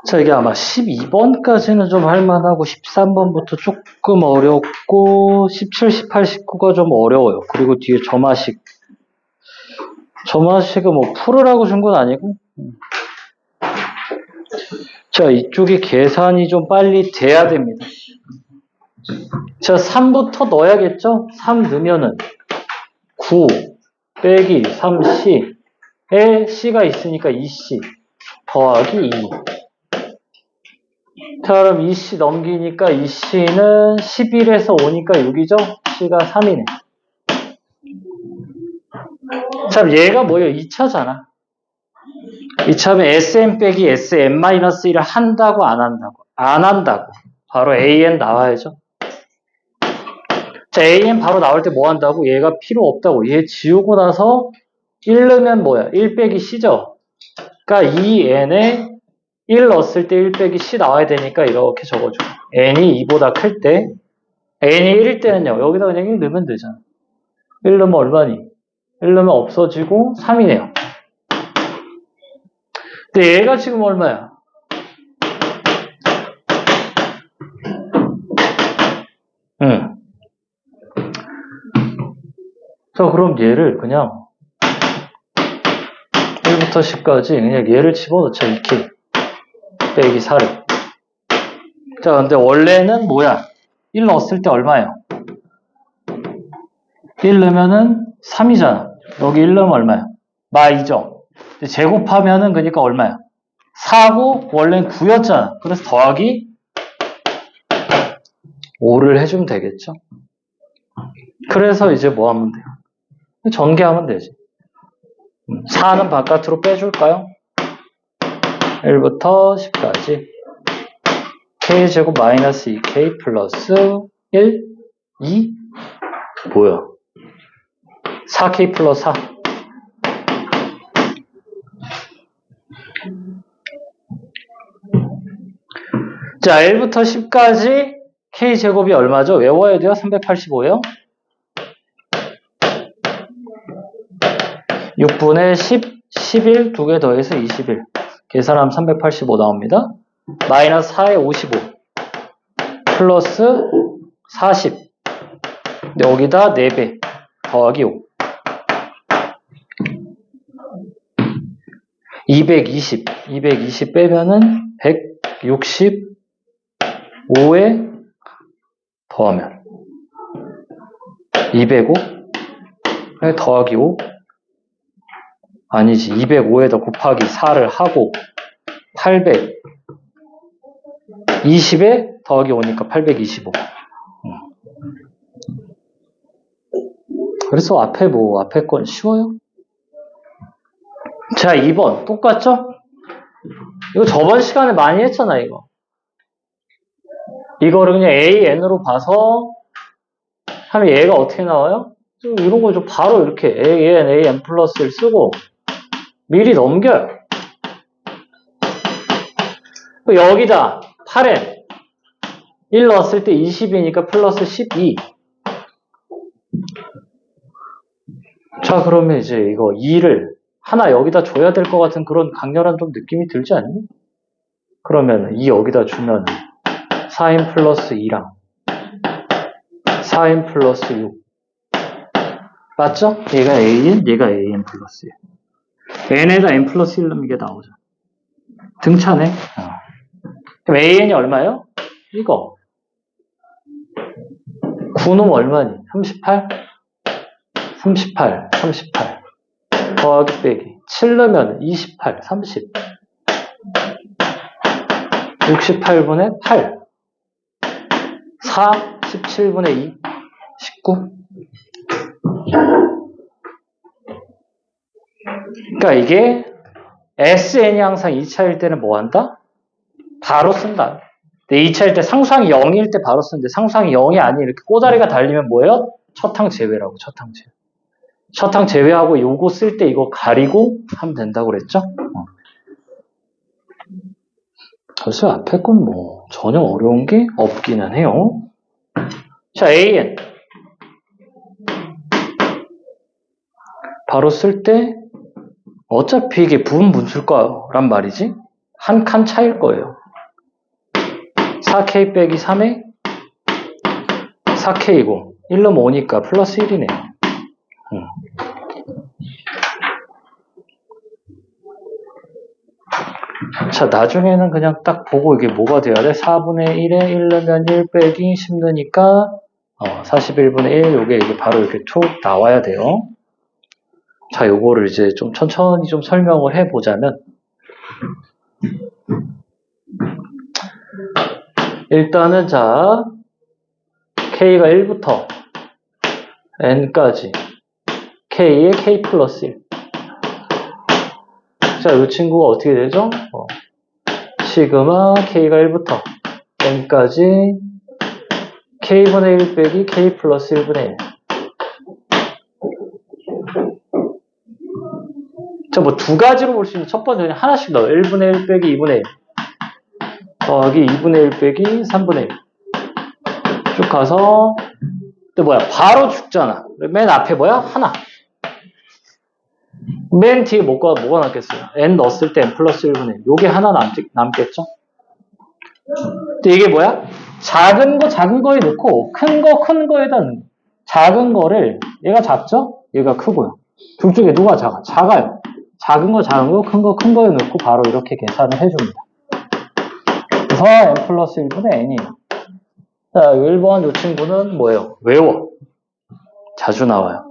자, 이게 아마 12번까지는 좀 할만하고 13번부터 조금 어렵고 17, 18, 19가 좀 어려워요. 그리고 뒤에 점화식. 점화식은 뭐 풀으라고 준 건 아니고. 자, 이쪽에 계산이 좀 빨리 돼야 됩니다. 자, 3부터 넣어야겠죠? 3 넣으면은 9 빼기 3C에 C가 있으니까 2C 더하기 2. 자, 그럼 2C 넘기니까 2C는 11에서 5니까 6이죠? C가 3이네. 자, 얘가 뭐예요? 2차잖아. 2차면 SM 빼기 SM-1을 한다고 안 한다고? 안 한다고. 바로 AN 나와야죠. 자, AN 바로 나올 때 뭐 한다고? 얘가 필요 없다고. 얘 지우고 나서 1 넣으면 뭐야? 1 빼기 C죠? 그러니까 2N에 1 넣었을 때 1 빼기 C 나와야 되니까 이렇게 적어줘. N이 2보다 클 때, N이 1일 때는요, 여기다 그냥 1 넣으면 되잖아. 1 넣으면 얼마니? 1 넣으면 없어지고 3이네요. 근데 얘가 지금 얼마야? 자, 그럼 얘를 그냥 1부터 10까지 그냥 얘를 집어넣자. 2K 빼기 4를. 자, 근데 원래는 뭐야? 1 넣었을 때 얼마예요? 1 넣으면은 3이잖아. 여기 1 넣으면 얼마야? 마2죠. 제곱하면은 그러니까 얼마야? 4고 원래는 9였잖아. 그래서 더하기 5를 해주면 되겠죠. 그래서 이제 뭐 하면 돼요? 전개하면 되지. 4는 바깥으로 빼줄까요? 1부터 10까지 k제곱 마이너스 2k 플러스 1, 2 뭐야? 4k 플러스 4. 자, 1부터 10까지 k제곱이 얼마죠? 외워야 돼요. 385요. 6분의 10, 11, 2개 더해서 21. 계산하면 385 나옵니다. 마이너스 4에 55. 플러스 40. 여기다 4배. 더하기 5. 220. 220 빼면은 165에 더하면 205에 더하기 5. 아니지. 205에다 곱하기 4를 하고 820에 더하기 5니까 825. 그래서 앞에 건 쉬워요. 자, 2번 똑같죠? 이거 저번 시간에 많이 했잖아, 이거. 이거를 그냥 AN으로 봐서 하면 얘가 어떻게 나와요? 이런 거 좀 바로 이렇게 AN, AN 플러스를 쓰고 미리 넘겨요. 여기다 8N 1 넣었을 때 20이니까 플러스 12. 자, 그러면 이제 이거 2를 하나 여기다 줘야 될 것 같은 그런 강렬한 좀 느낌이 들지 않니? 그러면 2 여기다 주면 4n 플러스 2랑 4n 플러스 6. 맞죠? 얘가 AN, 얘가 AN 플러스 1. n에다 n 플러스 1 넣으면 이게 나오죠. 등차네. 그럼 AN이 얼마예요? 이거. 9는 얼마니? 38? 38. 더하기 빼기. 7 넣으면 28, 30. 68분의 8. 4, 17분의 2, 19. 그러니까 이게 SN이 항상 2차일 때는 뭐 한다? 바로 쓴다. 근데 2차일 때 상수항이 0일 때 바로 쓰는데 상수항이 0이 아닌 이렇게 꼬다리가 달리면 뭐예요? 첫항 제외라고. 첫항 제외하고 요거 쓸 때 이거 가리고 하면 된다고 그랬죠? 그래서 앞에 건 뭐 전혀 어려운 게 없기는 해요. 자, AN 바로 쓸 때 어차피 이게 부분 분수일 거란 말이지. 한 칸 차일 거예요. 4K 빼기 3에 4K고 1 넣으면 5니까 플러스 1이네요. 자, 나중에는 그냥 딱 보고 이게 뭐가 돼야 돼? 4분의 1에 1 넣으면 1 빼기 10 넣으니까 41분의 1 요게 이게 바로 이렇게 툭 나와야 돼요. 자, 요거를 이제 좀 천천히 좀 설명을 해보자면 일단은 자 K가 1부터 N까지 K에 K 플러스 1. 자, 이 친구가 어떻게 되죠? 시그마 K가 1부터 N까지 K분의 1 빼기 K 플러스 1분의 1. 자, 뭐 두 가지로 볼 수 있는 첫 번째는 하나씩 넣어요. 1분의 1 빼기 2분의 1 더하기 2분의 1 빼기 3분의 1. 쭉 가서 또 뭐야? 바로 죽잖아. 맨 앞에 뭐야? 하나. 맨 뒤에 뭐가 남겠어요? N 넣었을 때 N 플러스 1분의 1. 요게 하나 남겠죠? 근데 이게 뭐야? 작은 거에 넣고 큰 거에다 넣는 거. 작은 거를 얘가 작죠? 얘가 크고요. 둘 중에 누가 작아? 작아요. 작은 거, 큰 거에 넣고 바로 이렇게 계산을 해줍니다. 그래서 N 플러스 1분의 N이에요. 자, 1번 이 친구는 뭐예요? 외워. 자주 나와요.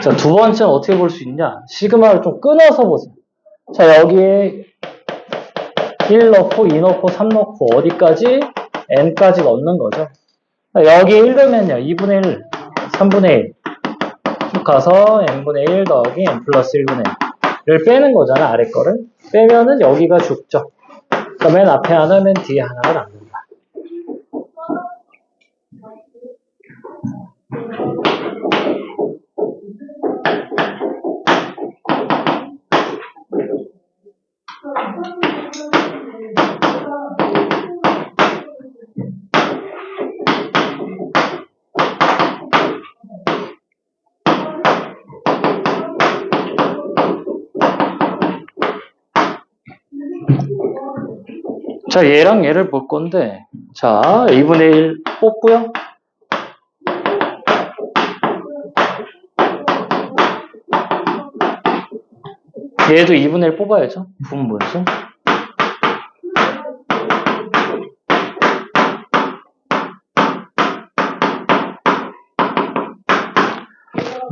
자, 두 번째는 어떻게 볼 수 있냐? 시그마를 좀 끊어서 보세요. 자, 여기에 1 넣고 2 넣고 3 넣고 어디까지? N까지 넣는 거죠. 자, 여기에 1 넣으면요. 2분의 1, 3분의 1. 쭉 가서 N분의 1 더하기 N 플러스 1분의 1을 빼는 거잖아. 아래 거를. 빼면은 여기가 죽죠. 그러니까 맨 앞에 하나, 맨 뒤에 하나가 남는다. 자, 얘랑 얘를 볼 건데, 자, 2분의 1 뽑고요. 얘도 2분의 1 뽑아야죠. 부분분수.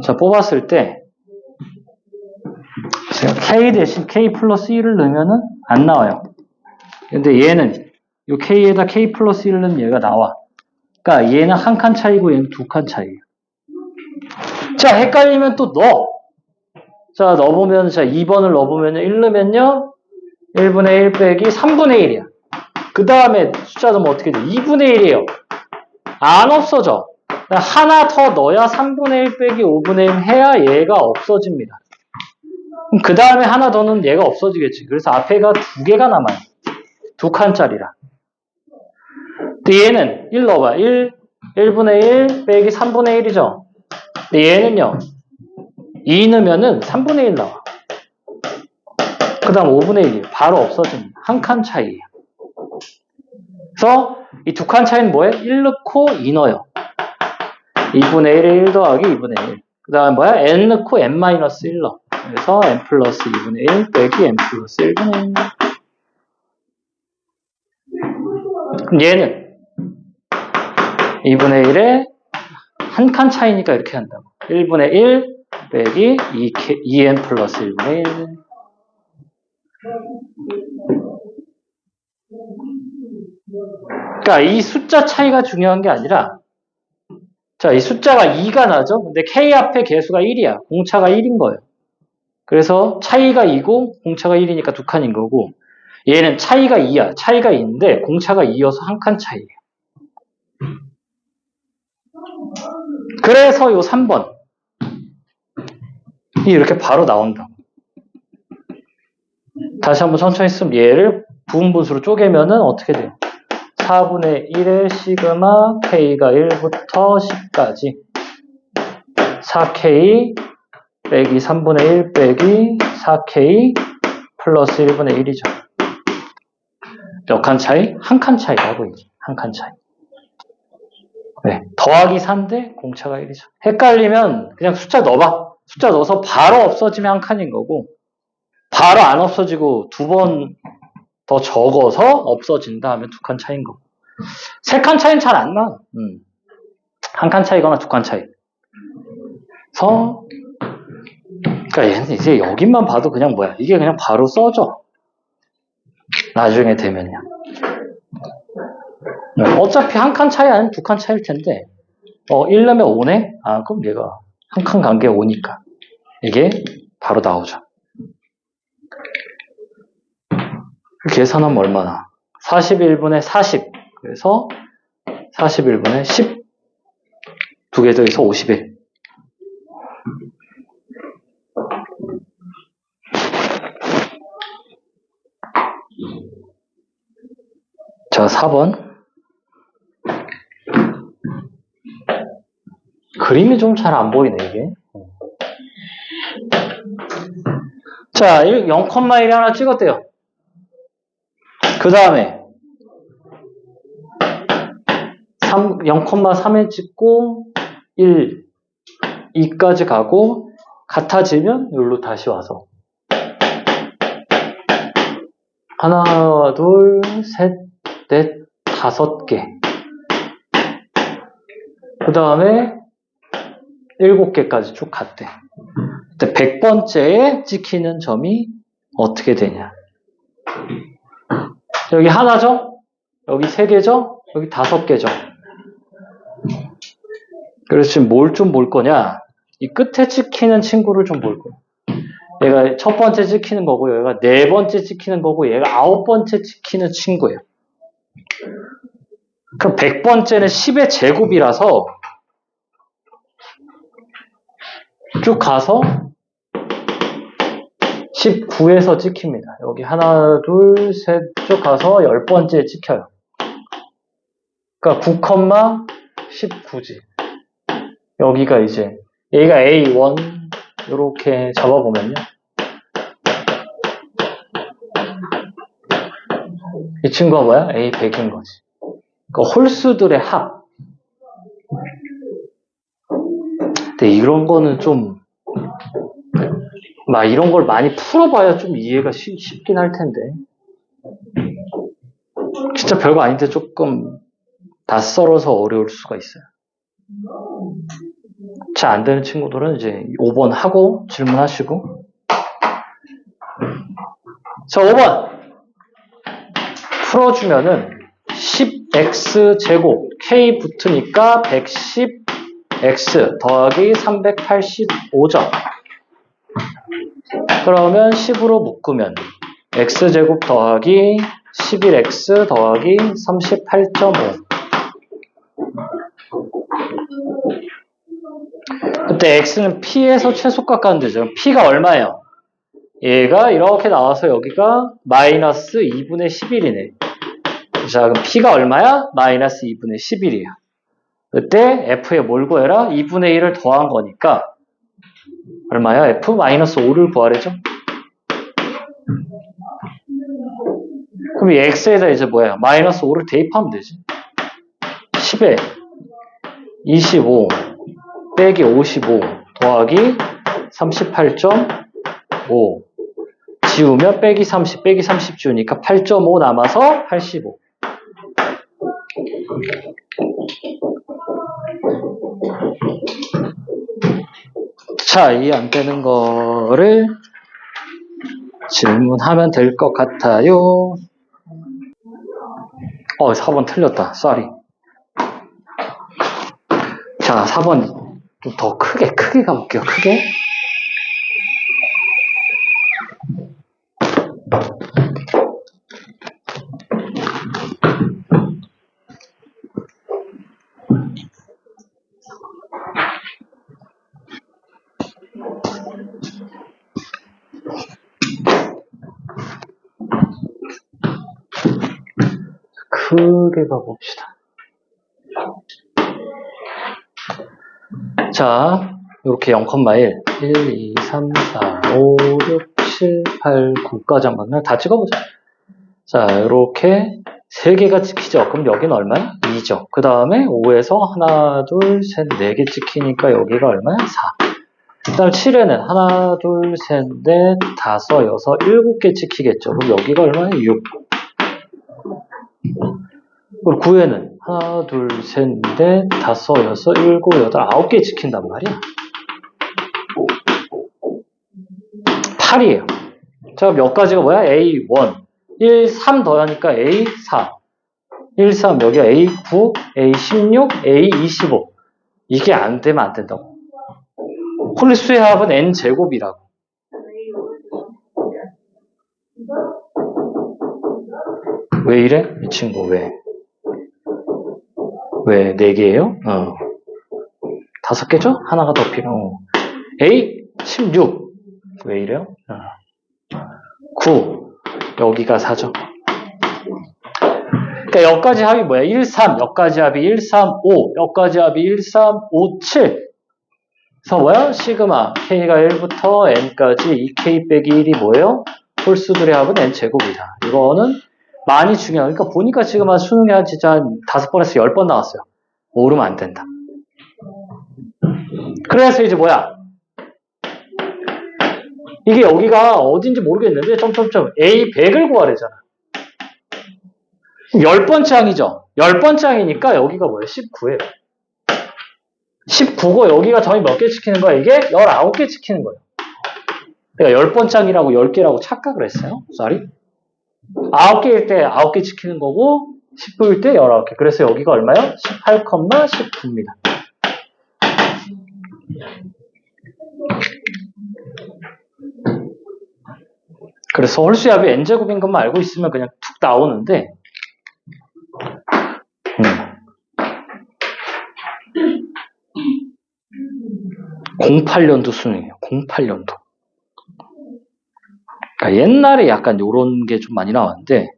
자, 뽑았을 때, 제가 K 대신 K 플러스 1을 넣으면은 안 나와요. 근데 얘는 이 K에다 K 플러스 1을 넣으면 얘가 나와. 그러니까 얘는 한 칸 차이고 얘는 두 칸 차이예요. 자, 헷갈리면 또 넣어. 자, 넣어보면, 자, 2번을 넣어보면요. 1 넣으면요. 1분의 1 빼기 3분의 1이야. 그 다음에 숫자 넣으면 어떻게 돼? 2분의 1이에요. 안 없어져. 하나 더 넣어야 3분의 1 빼기 5분의 1 해야 얘가 없어집니다. 그 다음에 하나 더 넣으면 얘가 없어지겠지. 그래서 앞에가 두 개가 남아요. 두 칸짜리라. 근데 얘는 1 넣어봐. 1분의 1 빼기 3분의 1이죠. 근데 얘는요. 2 넣으면은 3분의 1 나와. 그 다음 5분의 1이에요. 바로 없어집니다. 한 칸 차이예요. 그래서 이 두 칸 차이는 뭐예요? 1 넣고 2 넣어요. 2분의 1에 1 더하기 2분의 1. 그 다음에 뭐야? N 넣고 N-1 넣어. 그래서 N 플러스 2분의 1 빼기 N 플러스 1분의 1. 그럼 얘는 2분의 1에 한 칸 차이니까 이렇게 한다고. 1분의 1 빼기 2N 플러스 1분의 1. 그러니까 이 숫자 차이가 중요한 게 아니라, 자, 이 숫자가 2가 나죠? 근데 K 앞에 개수가 1이야. 공차가 1인 거예요. 그래서 차이가 2고 공차가 1이니까 두 칸인 거고, 얘는 차이가 2야. 차이가 2인데 공차가 2여서 한 칸 차이예요. 그래서 요 3번 이렇게 바로 나온다고. 다시 한번 천천히 쓰면 얘를 부분분수로 쪼개면은 어떻게 돼요? 4분의 1의 시그마 K가 1부터 10까지 4K 빼기 3분의 1 빼기 4K 플러스 1분의 1이죠. 몇 칸 차이? 한 칸 차이라고 이제 한 칸 차이. 네, 더하기 4인데 공차가 1이죠. 헷갈리면 그냥 숫자 넣어봐. 숫자 넣어서 바로 없어지면 한 칸인 거고 바로 안 없어지고 두 번 더 적어서 없어진다 하면 두 칸 차이인 거고 세 칸 차이는 잘 안 나. 한 칸 차이거나 두 칸 차이. 그러니까 얘는 이제 여기만 봐도 그냥 뭐야 이게 그냥 바로 써져. 나중에 되면요. 어차피 한 칸 차이 아니면 두 칸 차이일 텐데 1 넣으면 5네? 아 그럼 얘가 한 칸 간 게 5니까 이게 바로 나오죠. 계산하면 얼마나? 41분의 40 그래서 41분의 10 두 개 더해서 51 자 4번 그림이 좀 잘 안 보이네 이게. 자 0,1이 하나 찍었대요. 그 다음에 0,3에 찍고 1, 2까지 가고 같아지면 여기로 다시 와서 하나, 둘, 셋, 넷, 5개 그 다음에 7개까지 쭉 갔대. 100번째에 찍히는 점이 어떻게 되냐. 여기 하나죠? 여기 3개죠? 여기 5개죠? 그래서 지금 뭘 좀 볼 거냐? 이 끝에 찍히는 친구를 좀 볼 거야. 얘가 첫 번째 찍히는 거고, 얘가 4번째 찍히는 거고, 얘가 9번째 찍히는 친구예요. 그럼 100번째는 10의 제곱이라서 쭉 가서 19에서 찍힙니다. 여기 하나, 둘, 셋 쭉 가서 10번째에 찍혀요. 그러니까 9,19지. 여기가 이제 얘가 A1 이렇게 잡아보면요. 이 친구가 뭐야? A100인 거지. 그러니까 홀수들의 합. 근데 이런 거는 좀 막 이런 걸 많이 풀어봐야 좀 이해가 쉽긴 할 텐데 진짜 별거 아닌데 조금 낯설어서 어려울 수가 있어요. 잘 안 되는 친구들은 이제 5번 하고 질문하시고. 자 5번 풀어주면은 10x k 붙으니까 110x 더하기 385점. 그러면 10으로 묶으면 x제곱 더하기 11x 더하기 38.5. 그때 x는 p에서 최소값 가는 되죠. p가 얼마예요? 얘가 이렇게 나와서 여기가 마이너스 2분의 11이네. 자, 그럼 p가 얼마야? 마이너스 2분의 11이야. 그때 f에 뭘 구해라? 2분의 1을 더한 거니까 얼마야? f 마이너스 5를 구하래죠? 그럼 이 x에다 이제 뭐야? 마이너스 5를 대입하면 되지. 10에 25 빼기 55 더하기 38.5 지우면 빼기 30 빼기 30 지우니까 8.5 남아서 85. 자, 이해 안 되는 거를 질문하면 될 것 같아요. 4번 틀렸다. 쏘리. 자, 4번 좀 더 크게 가볼게요. 크게. 크게 가봅시다. 자, 이렇게 0,1, 1, 2, 3, 4, 5, 6, 7, 8, 9까지 한번 다 찍어보자. 자, 이렇게 3개가 찍히죠. 그럼 여기는 얼마야? 2죠. 그 다음에 5에서 하나, 둘, 셋, 4개 찍히니까 여기가 얼마야? 4. 그 다음 7에는 하나, 둘, 셋, 넷, 다섯, 여섯, 7개 찍히겠죠. 그럼 여기가 얼마야? 6. 그리고 9에는 하나, 둘, 셋, 넷, 다섯, 여섯, 7, 8, 9개 찍힌단 말이야. 8이에요. 자, 몇 가지가 뭐야? A1. 1, 3 더하니까 A4. 1, 3, 여기가 A9, A16, A25. 이게 안 되면 안 된다고. 홀수의 합은 N제곱이라고. 왜 이래? 이 친구 왜? 왜 4개예요? 5개죠? 하나가 더 필요. A16. 왜 이래요? 9. 여기가 4죠. 그러니까 여기까지 합이 뭐야? 1, 3. 여기까지 합이 1, 3, 5. 여기까지 합이 1, 3, 5, 7. 그래서 뭐야? 시그마 K가 1부터 N까지 2K 빼기 1이 뭐예요? 홀수들의 합은 N제곱이다. 이거는 많이 중요해요. 그러니까 보니까 지금 수능에 한 진짜 한 5번에서 10번 나왔어요. 모르면 안 된다. 그래서 이제 뭐야? 이게 여기가 어딘지 모르겠는데 점점점 A100을 구하래잖아. 10번째 항이죠. 10번째 항이니까 여기가 뭐예요? 19예요. 19고 여기가 점이 몇 개 찍히는 거야? 이게 19개 찍히는 거예요. 내가 10번째 항이라고 10개라고 착각을 했어요. sorry. 9개일 때 9개 찍히는 거고 19일 때 19개. 그래서 여기가 얼마요? 18,19입니다. 그래서 홀수의 합이 n제곱인 것만 알고 있으면 그냥 툭 나오는데 08년도 수능이에요. 08년도. 그러니까 옛날에 약간 요런 게 좀 많이 나왔는데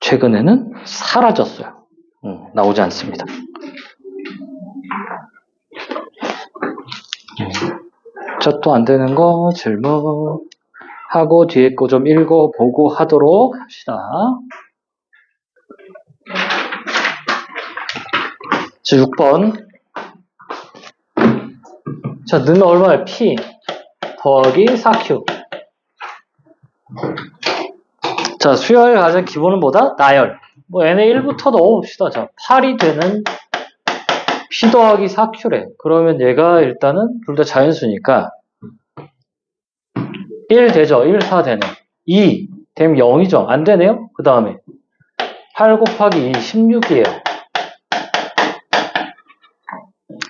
최근에는 사라졌어요. 나오지 않습니다. 자, 또 안 되는 거 질문하고 뒤에 거 좀 읽어보고 하도록 합시다. 자, 6번. 자, 너는 얼마야? P 더하기 4Q. 자, 수열의 가장 기본은 뭐다? 나열. 뭐 n의 1부터 넣어봅시다. 자, 8이 되는 P 더하기 4Q래. 그러면 얘가 일단은 둘 다 자연수니까 1 되죠? 1, 4 되네. 2 되면 0이죠? 안 되네요? 그 다음에 8 곱하기 2, 16이에요.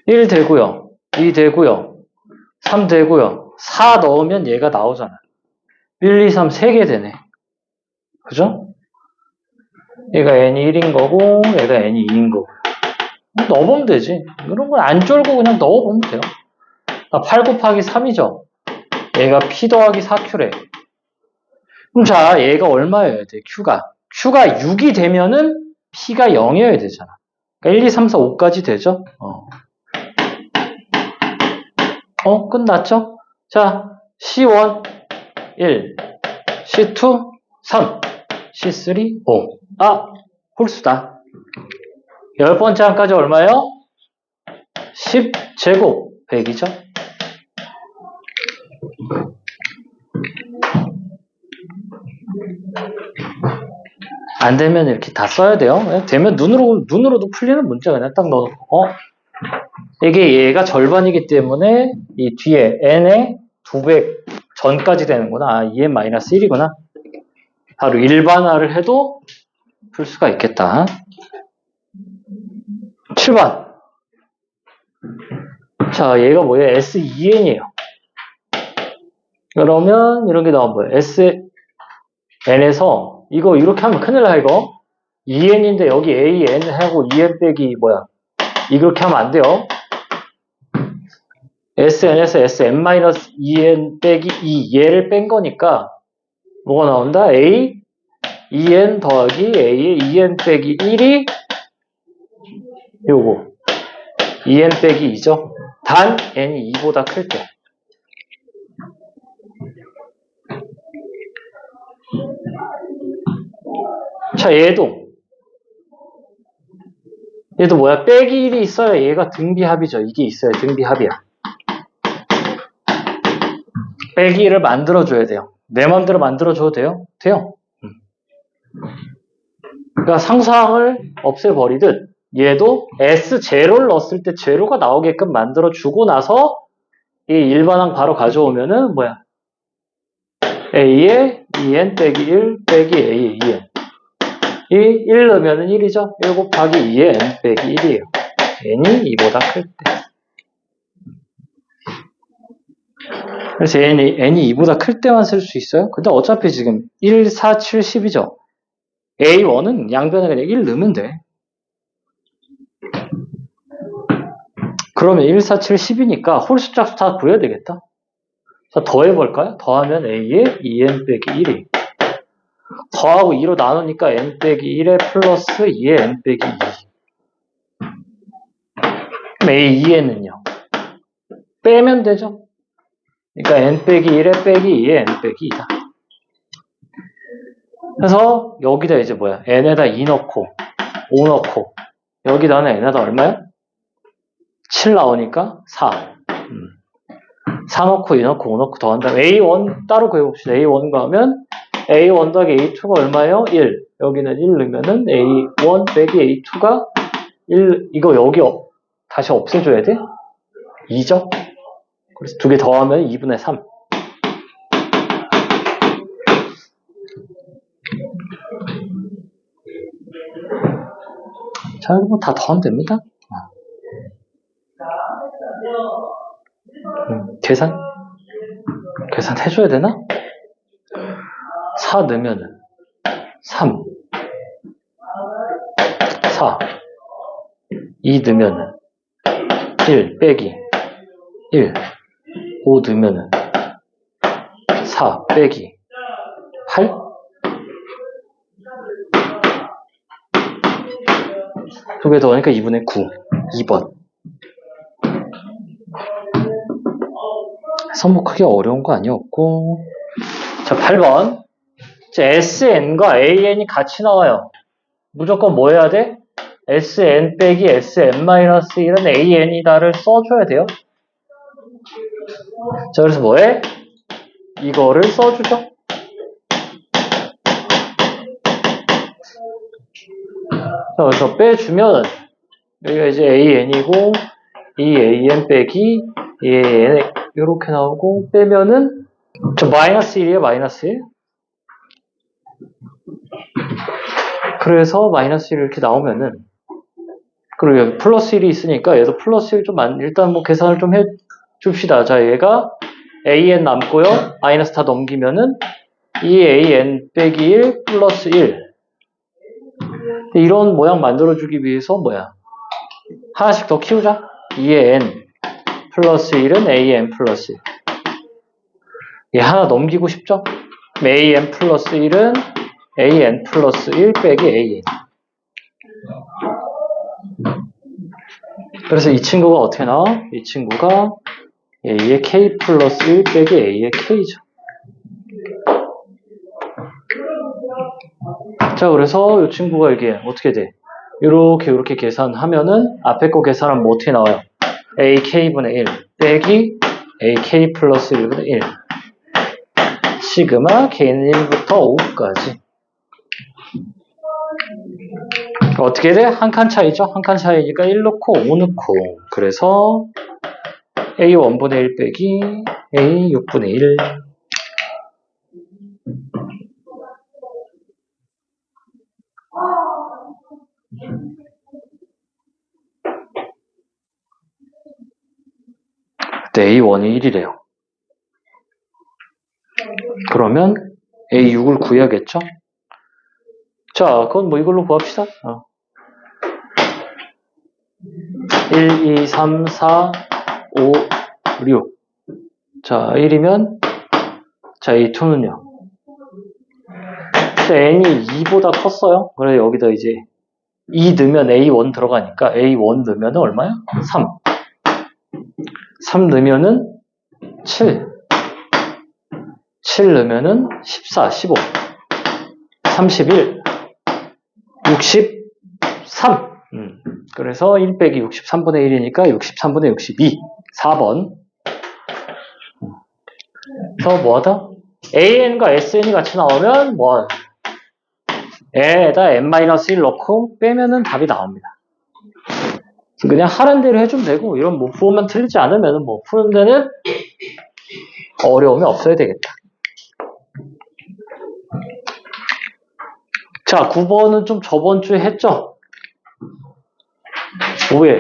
1 되고요. 2 되고요. 3 되고요. 4 넣으면 얘가 나오잖아. 1, 2, 3, 3개 되네. 그죠? 얘가 n이 1인 거고 얘가 n이 2인 거고. 넣어보면 되지. 이런 건 안 쫄고 그냥 넣어보면 돼요. 8 곱하기 3이죠. 얘가 P 더하기 4Q래. 그럼 자, 얘가 얼마여야 돼? Q가 6이 되면은 P가 0이어야 되잖아. 그러니까 1, 2, 3, 4, 5까지 되죠? 끝났죠? 자, C1 1, C2 3, C3 5. 홀수다. 10번째 항까지 얼마예요? 10제곱 100이죠? 안 되면 이렇게 다 써야 돼요. 되면 눈으로도 풀리는 문제가 그냥 딱 넣어놓고, 이게 얘가 절반이기 때문에 이 뒤에 n의 200 전까지 되는구나. 2n-1이구나. 바로 일반화를 해도 풀 수가 있겠다. 7번. 자, 얘가 뭐예요? S2n이에요. 그러면 이런 게 나온 거예요. SN에서 이거 이렇게 하면 큰일 나, 이거. 2n인데 여기 AN 하고 2n 빼기 뭐야? 이렇게 하면 안 돼요. SN에서 SN-2n 빼기 2 얘를 뺀 거니까 뭐가 나온다? A 2n 더하기 a의 2n 빼기 1이 요거 2n 빼기 2죠. 단 n이 2보다 클 때. 자, 얘도 뭐야? 빼기 1이 있어야 얘가 등비합이죠. 이게 있어야 등비합이야. 빼기 1을 만들어줘야 돼요. 내 맘대로 만들어줘도 돼요? 돼요. 그러니까 상수항을 없애버리듯 얘도 S0를 넣었을 때 제로가 나오게끔 만들어주고 나서 이 일반항 바로 가져오면은 뭐야? A에 2n 빼기 1 빼기 A에 2n. 이 1 넣으면은 1이죠? 1 곱하기 2에 n 빼기 1이에요. n이 2보다 클 때. 그래서 n이 2보다 클 때만 쓸 수 있어요? 근데 어차피 지금 1, 4, 7, 10이죠? A1은 양변에 그냥 1 넣으면 돼. 그러면 1, 4, 7, 10이니까 홀수짝수 다 구해야 되겠다. 자, 더해볼까요? 더하면 A에 2n 빼기 1이. 더하고 2로 나누니까 n 빼기 1에 플러스 2에 n 빼기 2. 그럼 A 2n은요? 빼면 되죠? 그러니까 n 빼기 1에 빼기 2에 n 빼기 2다. 그래서 여기다 이제 뭐야? n에다 2 넣고 5 넣고 여기다는 n에다 얼마야? 7 나오니까 4. 4 넣고 2 넣고 5 넣고 더한 다음에 A1 따로 구해봅시다. A1 구하면 A1 더하기 A2가 얼마예요? 1. 여기는 1 넣으면은 A1 빼기 A2가 1. 이거 여기 다시 없애줘야 돼? 2죠? 그래서 두 개 더하면 2분의 3. 자, 이거 뭐 다 더하면 됩니다. 계산 해줘야 되나? 4 넣으면은 3 4 2 넣으면은 1 빼기 1 5 넣으면은 4 빼기 8 두 개 더하니까 2분의 9 2번. 그래서 뭐 크게 어려운 거 아니었고. 자, 8번. 자, SN과 AN이 같이 나와요. 무조건 뭐 해야 돼? SN 빼기 SN-1은 AN이다를 써줘야 돼요. 자, 그래서 뭐해? 이거를 써주죠. 자, 그래서 빼주면 여기가 이제 AN이고 이 AN 빼기 이 AN 이렇게 나오고 빼면은 저 마이너스 1이에요. 마이너스 1. 그래서 마이너스 1 이렇게 나오면은 그리고 여기 플러스 1이 있으니까 얘도 플러스 1 좀 일단 뭐 계산을 좀 해줍시다. 자, 얘가 AN 남고요. 마이너스 다 넘기면은 이 AN 빼기 1 플러스 1. 이런 모양 만들어주기 위해서 뭐야? 하나씩 더 키우자. 2의 n 플러스 1은 an 플러스 1. 얘 하나 넘기고 싶죠? an 플러스 1은 an 플러스 1 빼기 an. 그래서 이 친구가 어떻게 나와? 이 친구가 a의 k 플러스 1 빼기 a의 k죠. 자, 그래서 이 친구가 이게 어떻게 돼? 이렇게 계산하면은 앞에 거 계산하면 뭐 어떻게 나와요? ak분의 1 빼기 ak 플러스 1분의 1 시그마 k는 1부터 5까지. 어떻게 돼? 한 칸 차이죠? 한 칸 차이니까 1 넣고 5 넣고 그래서 a 1분의 1 빼기 a 6분의 1. 그때 A1이 1이래요. 그러면 A6을 구해야겠죠? 자, 그건 뭐 이걸로 구합시다. 1, 2, 3, 4, 5, 6. 자, 1이면 자, A2는요. 근데 n이 2보다 컸어요. 그래서 여기다 이제 2 넣으면 a1 들어가니까 a1 넣으면 얼마야? 3. 3 넣으면은 7. 7 넣으면은 14, 15, 31, 63. 그래서 1 빼기 63분의 1이니까 63분의 62. 4번. 그래서 뭐하다? AN과 SN이 같이 나오면 뭐 에다 n-1 넣고 빼면은 답이 나옵니다. 그냥 하는 대로 해주면 되고 이런 뭐 보면 틀리지 않으면 뭐 푸는 데는 어려움이 없어야 되겠다. 자, 9번은 좀 저번 주에 했죠? 왜?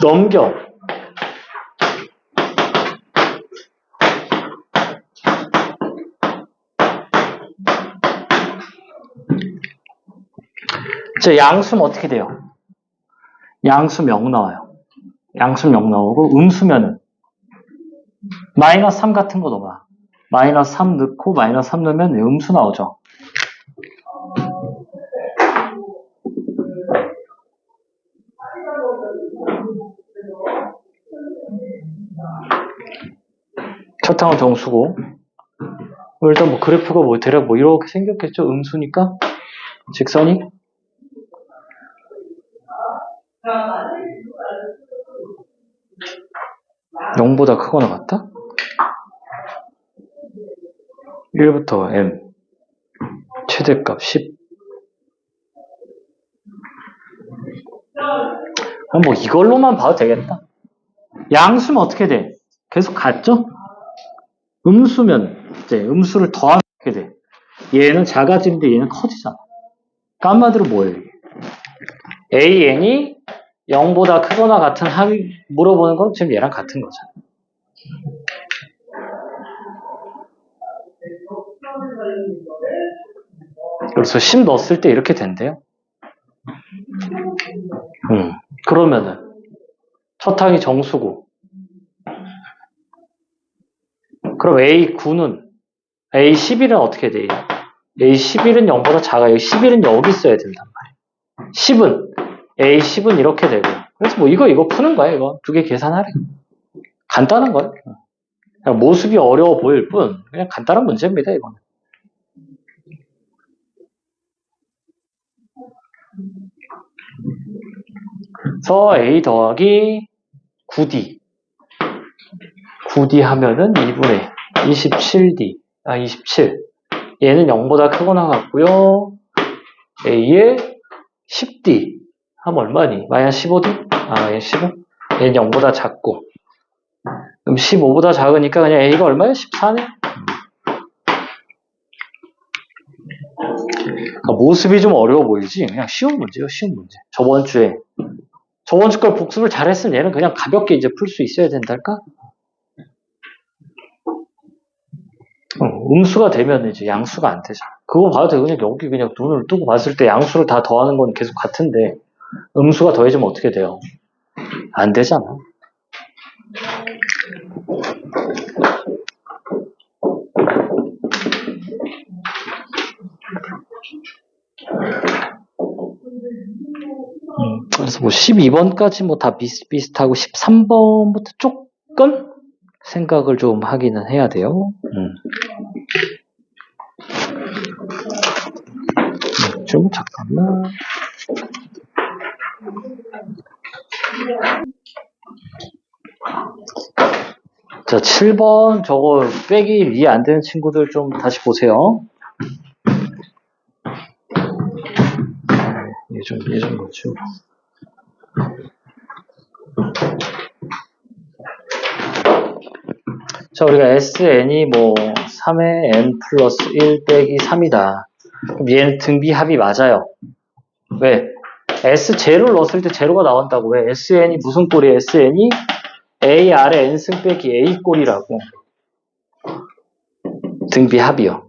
넘겨. 자, 양수면 어떻게 돼요? 양수 0 나와요. 양수 0 나오고 음수면은 마이너스 3 같은 거 넣어봐. 마이너스 3 넣고 마이너스 3 넣으면 음수 나오죠. 첫항은 정수고 일단 뭐 그래프가 뭐 대략 뭐 이렇게 생겼겠죠. 음수니까 직선이 0보다 크거나 같다? 1부터 m 최대값 10. 그럼 뭐 이걸로만 봐도 되겠다. 양수면 어떻게 돼? 계속 같죠? 음수면 이제 음수를 더하면 어떻게 돼? 얘는 작아지는데 얘는 커지잖아. 한마디로 뭐예요? AN이 0보다 크거나 같은 합이 물어보는 건 지금 얘랑 같은 거잖아. 그래서 10 넣었을 때 이렇게 된대요. 그러면은 첫 항이 정수고 그럼 A9는 A11은 어떻게 돼요? A11은 0보다 작아요. 11은 여기 있어야 된단 말이에요. 10은 A10은 이렇게 되고 그래서 뭐 이거 푸는 거야. 이거 두 개 계산하래. 간단한 거예요. 그냥 모습이 어려워 보일 뿐 그냥 간단한 문제입니다. 이거는. 그래서 A 더하기 9D 9D 하면은 2분의 27D 27 얘는 0보다 크거나 같고요. A의 10D 하면 얼마니? 마이너스 15D? 얘 15? 얘는 0보다 작고 그럼 15보다 작으니까 그냥 A가 얼마야? 14네? 그러니까 모습이 좀 어려워 보이지? 그냥 쉬운 문제예요. 쉬운 문제. 저번 주 걸 복습을 잘했으면 얘는 그냥 가볍게 이제 풀 수 있어야 된달까? 음수가 되면 이제 양수가 안 되잖아. 그거 봐도 돼. 그냥 여기 그냥 눈을 뜨고 봤을 때 양수를 다 더하는 건 계속 같은데 음수가 더해지면 어떻게 돼요? 안 되잖아. 그래서 뭐 12번까지 뭐 다 비슷비슷하고 13번부터 조금 생각을 좀 하기는 해야 돼요. 좀 잠깐만. 자, 7번 저거 빼기 이해 안 되는 친구들 좀 다시 보세요. 예전 거죠. 자, 우리가 SN이 뭐 3의 N 플러스 1 빼기 3이다. 그럼 얘는 등비합이 맞아요. 왜? S 제로를 넣었을 때 제로가 나온다고. 왜? SN이 무슨 꼴이에요? SN이 A 아래 N승 빼기 A 꼴이라고. 등비합이요.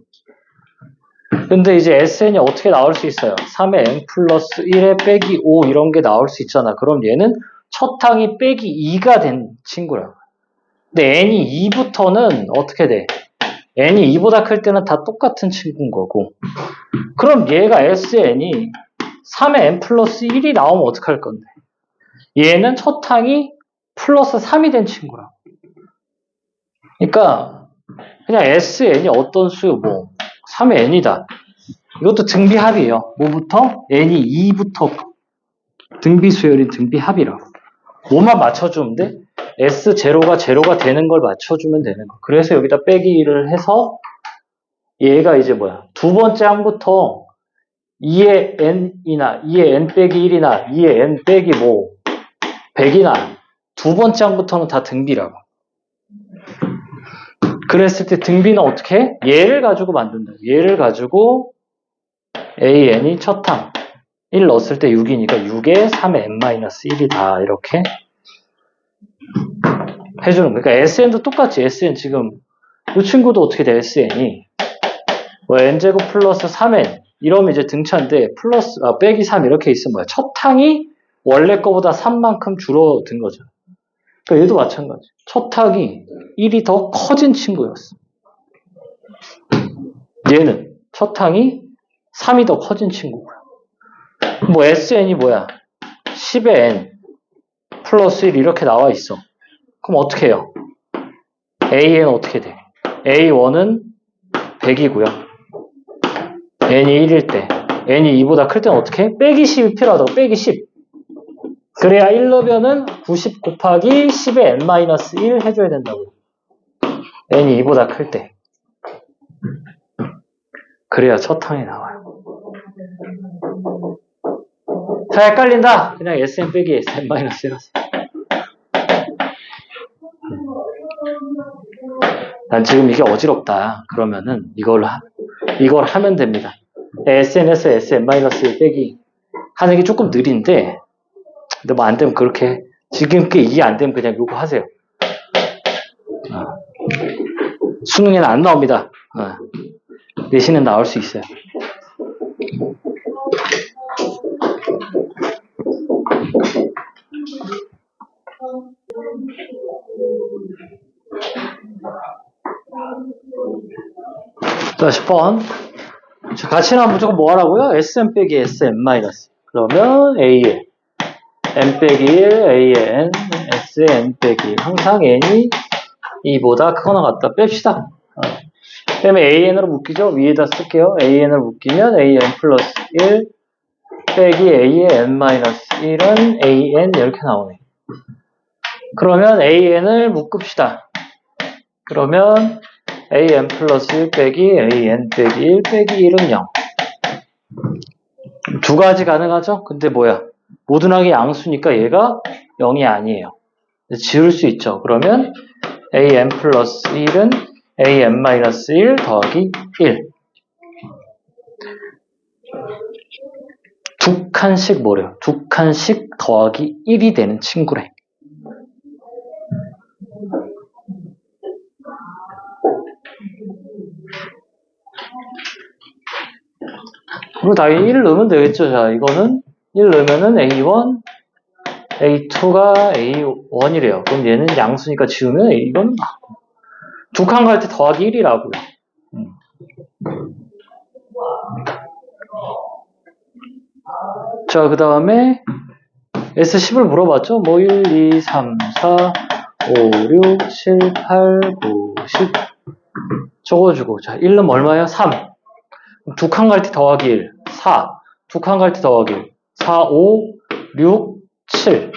근데 이제 SN이 어떻게 나올 수 있어요? 3의 N 플러스 1에 빼기 5 이런 게 나올 수 있잖아. 그럼 얘는 첫 항이 빼기 2가 된 친구라고. 근데 N이 2부터는 어떻게 돼? n이 2보다 클 때는 다 똑같은 친구인 거고. 그럼 얘가 SN이 3의 n 플러스 1이 나오면 어떡할 건데? 얘는 첫 항이 플러스 3이 된 친구라. 그러니까 그냥 SN이 어떤 수, 뭐 3의 n이다. 이것도 등비합이에요. 뭐부터? n이 2부터 등비 수열인 등비합이라고. 뭐만 맞춰주면 돼? S0가 되는 걸 맞춰주면 되는 거. 그래서 여기다 빼기 1을 해서 얘가 이제 뭐야? 두 번째 항부터 2의 n이나 2의 n 빼기 1이나 2의 n 빼기 뭐 100이나 두 번째 항부터는 다 등비라고. 그랬을 때 등비는 어떻게 해? 얘를 가지고 만든다. 얘를 가지고 AN이 첫 항 1 넣었을 때 6이니까 6에 3의 n-1이다. 이렇게 해주는 거예요. 그러니까 SN도 똑같지. SN 지금 이 친구도 어떻게 돼? SN이 뭐 n제곱 플러스 3n 이러면 이제 등차인데 플러스 빼기 3 이렇게 있으면 뭐야? 첫 항이 원래 거보다 3만큼 줄어든 거죠. 그러니까 얘도 마찬가지. 첫 항이 1이 더 커진 친구였어. 얘는 첫 항이 3이 더 커진 친구고요. 뭐 SN이 뭐야? 10의 n 플러스 1 이렇게 나와 있어. 그럼 어떻게 해요? AN 어떻게 돼? A1은 100이고요. n이 1일 때 n이 2보다 클 때는 어떻게 해? 빼기 10이 필요하다고. 빼기 10. 그래야 1 넣으면은 90 곱하기 10의 n-1 해줘야 된다고. n이 2보다 클 때. 그래야 첫 항이 나와요. 자, 헷갈린다. 그냥 sn 빼기 sn-1이라서. 난 지금 이게 어지럽다. 그러면은 이걸 하면 됩니다. sn에서 sn-1 빼기 하는 게 조금 느린데, 근데 뭐 안 되면 그렇게 지금 게 이해 안 되면 그냥 요거 하세요. 수능에는 안 나옵니다. 내신은 나올 수 있어요. 자, 10번. 자, 같이 나오면 무조건 뭐 하라고요? sn 빼기 sn-. 그러면 a의 n 빼기 1, a의 n, sn 빼기 항상 n이 2보다 크거나 같다. 뺍시다. 빼면 an으로 묶이죠? 위에다 쓸게요. an을 묶이면 an 플러스 1 빼기 a의 n-1은 an 이렇게 나오네. 그러면 an을 묶읍시다. 그러면 an 플러스 1 빼기 an 빼기 1 빼기 1은 0. 두 가지 가능하죠? 근데 뭐야? 모든 항이 양수니까 얘가 0이 아니에요. 지울 수 있죠. 그러면 an 플러스 1은 an-1 더하기 1. 두 칸씩 뭐래요? 두 칸씩 더하기 1이 되는 친구래. 그리고 당연히 1 넣으면 되겠죠. 자, 이거는 1 넣으면은 A1, A2가 A1이래요. 그럼 얘는 양수니까 지우면 이건 맞고. 두 칸 갈 때 더하기 1이라고요. 자, 그 다음에 S10을 물어봤죠? 뭐 1, 2, 3, 4, 5, 6, 7, 8, 9, 10 적어주고. 자, 1은 얼마예요? 3. 두 칸 갈 때 더하기 1, 4. 두 칸 갈 때 더하기 1, 4, 5, 6, 7.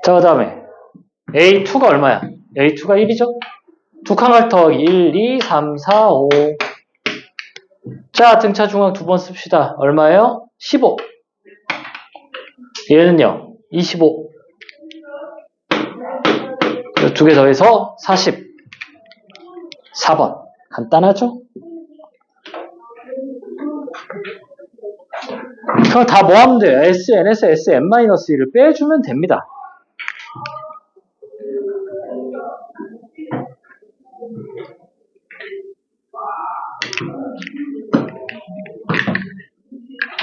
자, 그 다음에 A2가 얼마야? A2가 1이죠? 두 칸 갈 때 더하기 1, 2, 3, 4, 5. 자, 등차 중앙 두 번 씁시다. 얼마예요? 15. 얘는요, 25. 두 개 더해서 40. 4번. 간단하죠? 그럼 다 뭐 하면 돼요? SN에서 SN-1을 빼주면 됩니다.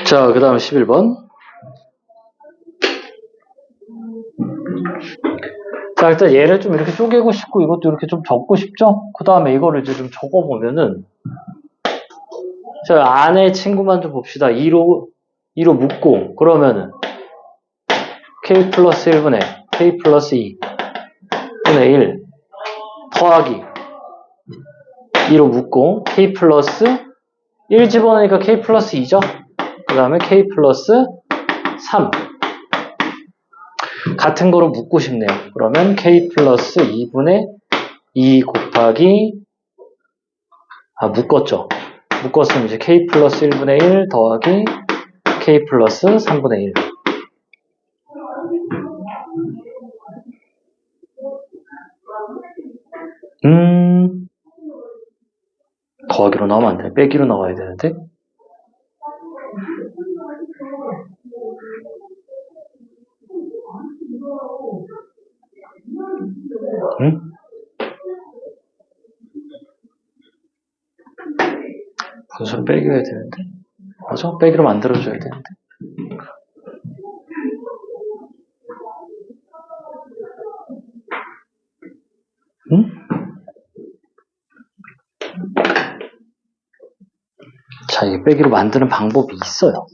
자, 그 다음에 11번. 자, 일단 얘를 좀 이렇게 쪼개고 싶고, 이것도 이렇게 좀 적고 싶죠? 그 다음에 이거를 이제 좀 적어보면은, 자, 안에 친구만 좀 봅시다. 2로 묶고, 그러면은, k 플러스 1분의 k 플러스 2분의 1 더하기 2로 묶고, k 플러스 1 집어넣으니까 k 플러스 2죠? 그 다음에 k 플러스 3. 같은 거로 묶고 싶네요. 그러면 k 플러스 2분의 2 곱하기, 묶었죠? 묶었으면 이제 k 플러스 1분의 1 더하기 k 플러스 3분의 1. 더하기로 나오면 안 돼. 빼기로 나와야 되는데. 응? 분수를 빼기로 해야 되는데. 맞아? 빼기로 만들어줘야 되는데. 응? 자, 이 빼기로 만드는 방법이 있어요.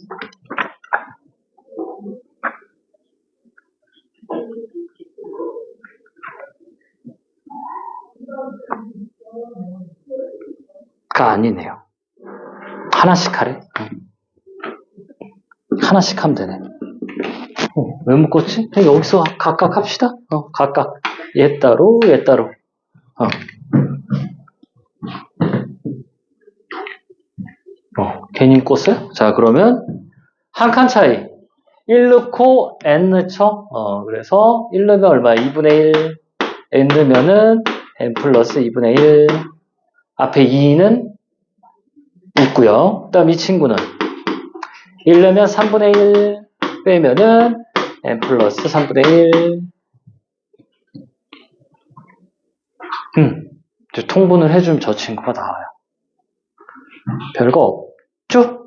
가 아니네요. 하나씩 하래. 하나씩 하면 되네. 왜 묶었지? 여기서 각각 합시다. 각각. 얘 따로, 얘 따로. 괜히 묶었어요? 자, 그러면 한 칸 차이. 1 넣고 n 넣죠? 그래서 1 넣으면 얼마야? 2분의 1. n 넣으면은 n 플러스 2분의 1. 앞에 2는 있고요. 그 다음 이 친구는 1 넣으면 3분의 1 빼면은 n 플러스 3분의 1. 이제 통분을 해주면 저 친구가 나와요. 별거 없죠?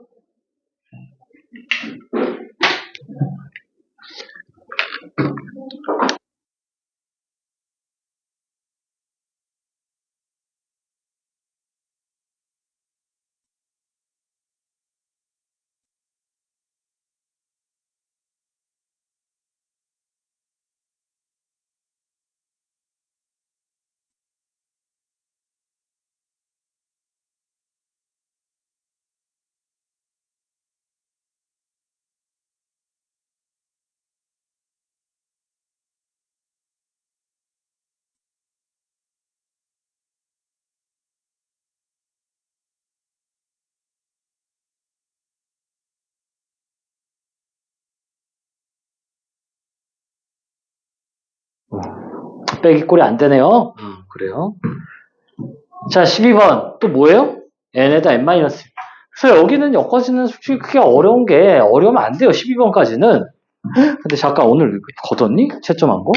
빼기 꼴이 안 되네요. 그래요. 자, 12번. 또 뭐예요? n에다 n-. 그래서 여기는 여기까지는 솔직히 크게 어려우면 안 돼요. 12번까지는. 근데 잠깐 오늘 걷었니? 채점한 거?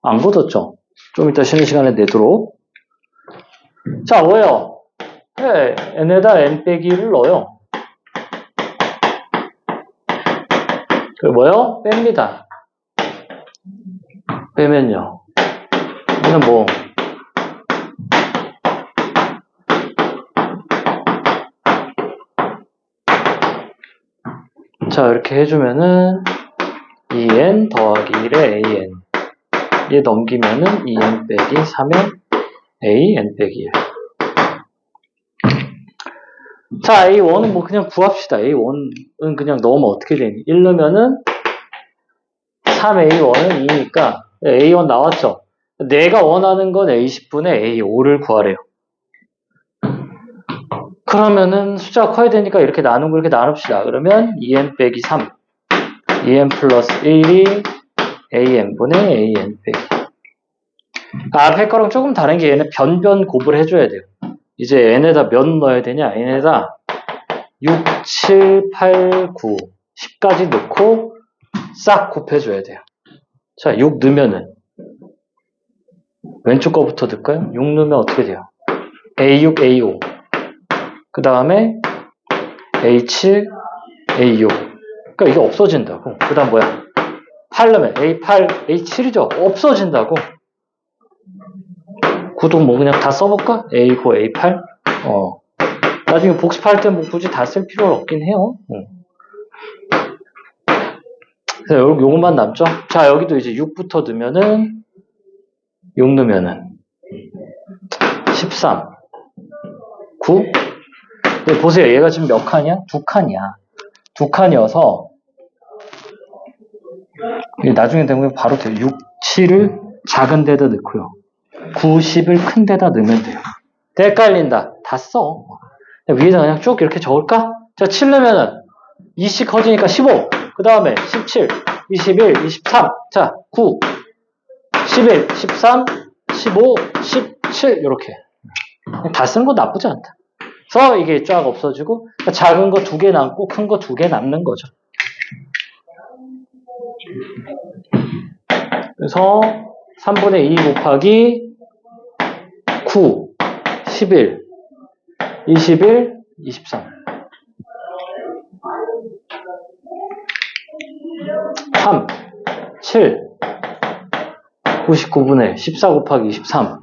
안 걷었죠? 좀 이따 쉬는 시간에 내도록. 자, 뭐예요? 네, n에다 n 빼기를 넣어요. 그리고 뭐예요? 뺍니다. 빼면요. 이는 뭐, 자, 이렇게 해주면은 2n 더하기 1에 an. 얘 넘기면은 2n 빼기 3에 an 빼기 1. 자, A1은 뭐 그냥 구합시다. A1은 그냥 넣으면 어떻게 되니? 1 넣으면은 3A1은 2니까 A1 나왔죠? 내가 원하는 건 A10분의 A5를 구하래요. 그러면은 숫자가 커야 되니까 이렇게 나누고 이렇게 나눕시다. 그러면 2n 빼기 3. 2n 플러스 1이 AN분의 AN 빼기. 앞에 거랑 조금 다른 게 얘는 변변 곱을 해줘야 돼요. 이제 n에다 몇 넣어야 되냐? n에다 6, 7, 8, 9, 10까지 넣고 싹 곱해줘야 돼요. 자, 6 넣으면은 왼쪽 거부터 넣을까요? 6 넣으면 어떻게 돼요? A6, A5. 그 다음에 A7, A6. 그러니까 이게 없어진다고. 그 다음 뭐야? 8 넣으면 A8, A7이죠? 없어진다고. 구독 뭐 그냥 다 써볼까? A9, A8? 나중에 복습할 때 뭐 굳이 다 쓸 필요는 없긴 해요. 그래서 요것만 남죠? 자, 여기도 이제 6부터 넣으면은, 6 넣으면은, 13, 9? 근데 보세요. 얘가 지금 몇 칸이야? 2칸이야. 2칸이어서, 나중에 되면 바로 돼요. 6, 7을 작은 데다 넣고요. 9, 10을 큰 데다 넣으면 돼요. 헷갈린다. 다 써. 위에다 그냥 쭉 이렇게 적을까? 자, 7 넣으면은 2씩 커지니까 15. 그 다음에 17, 21, 23. 자, 9, 11, 13, 15, 17. 이렇게. 다 쓰는 거 나쁘지 않다. 그래서 이게 쫙 없어지고, 작은 거 2개 남고 큰 거 2개 남는 거죠. 그래서 3분의 2 곱하기 9, 11, 21, 23. 3, 7, 99분의 14 곱하기 23.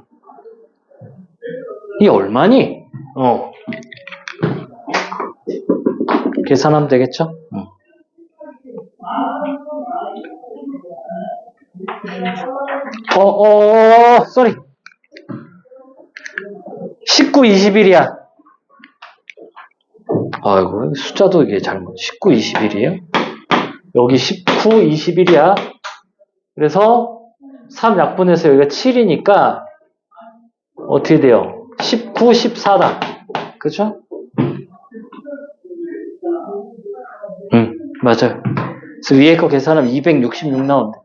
이 얼마니? 계산하면 되겠죠? 쏘리. 19, 21이야. 아이고, 숫자도 이게 잘못. 19, 21이에요? 여기 19, 21이야. 그래서 3 약분해서 여기가 7이니까 어떻게 돼요? 19, 14다. 그죠? 맞아요. 그래서 위에 거 계산하면 266 나온대.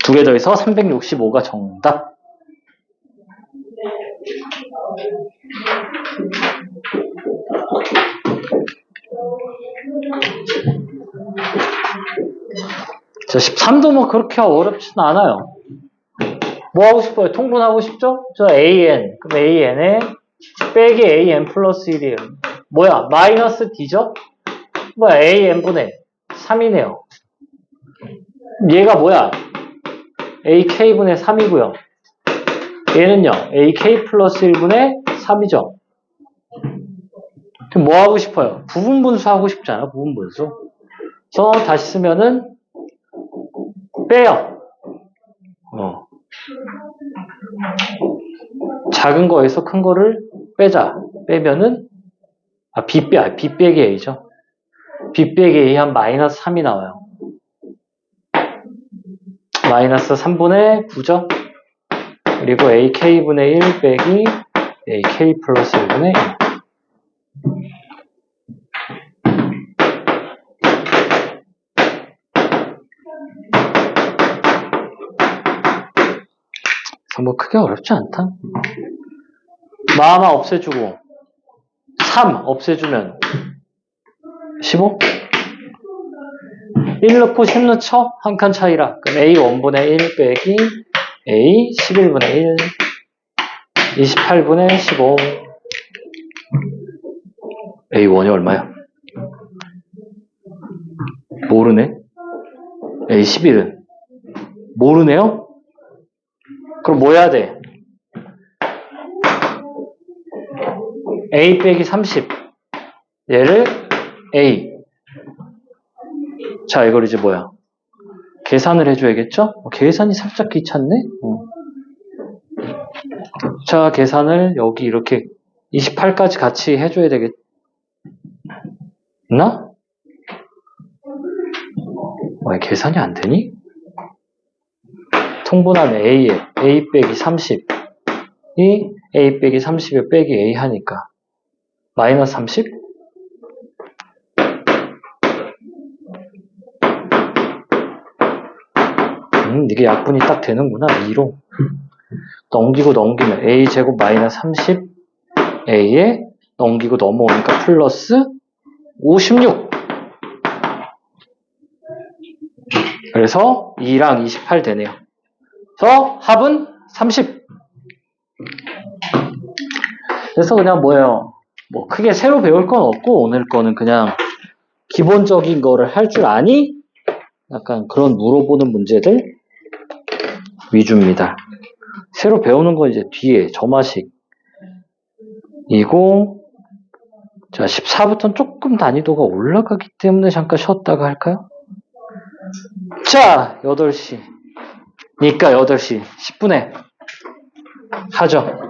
2개 더해서 365가 정답. 자, 13도 뭐 그렇게 어렵진 않아요. 뭐 하고 싶어요? 통분하고 싶죠? 저 AN. 그럼 AN에 빼기 AN 플러스 1이에요. 뭐야? 마이너스 D죠? 뭐야? AN분의 3이네요. 얘가 뭐야? AK분의 3이고요. 얘는요, AK 플러스 1분의 3이죠. 그럼 뭐 하고 싶어요? 부분분수 하고 싶잖아, 부분분수. 그래서 다시 쓰면은, 빼요. 작은 거에서 큰 거를 빼자. 빼면은, B 빼기 A죠. B 빼기 A 한 마이너스 3이 나와요. 마이너스 3분의 9죠. 그리고 AK분의 1 빼기 AK 플러스 1분의 1. 뭐 크게 어렵지 않다. 마마 없애주고 3 없애주면 15? 1 넣고 10 넣죠? 한 칸 차이라. 그럼 A 1분의 1 빼기 A 11분의 1 28분의 15. A1이 얼마야? 모르네. A11은 모르네요? 그럼 뭐 해야 돼? A 빼기 30. 얘를 A. 자, 이걸 이제 뭐야? 계산을 해줘야겠죠? 계산이 살짝 귀찮네? 자, 계산을 여기 이렇게 28까지 같이 해줘야 되겠나? 왜 계산이 안 되니? 통분하면 A에 A 빼기 30이 A 빼기 30에 빼기 A 하니까 마이너스 30? 이게 약분이 딱 되는구나. 2로 넘기고 넘기면 A제곱 마이너스 30 A에 넘기고 넘어오니까 플러스 56. 그래서 2랑 28 되네요. 그래서 합은 30. 그래서 그냥 뭐예요? 뭐 크게 새로 배울 건 없고 오늘 거는 그냥 기본적인 거를 할 줄 아니? 약간 그런 물어보는 문제들 위주입니다. 새로 배우는 건 이제 뒤에 점화식 이고 자 14부터는 조금 난이도가 올라가기 때문에 잠깐 쉬었다가 할까요? 자 8시 니까 8시 10분에 하죠.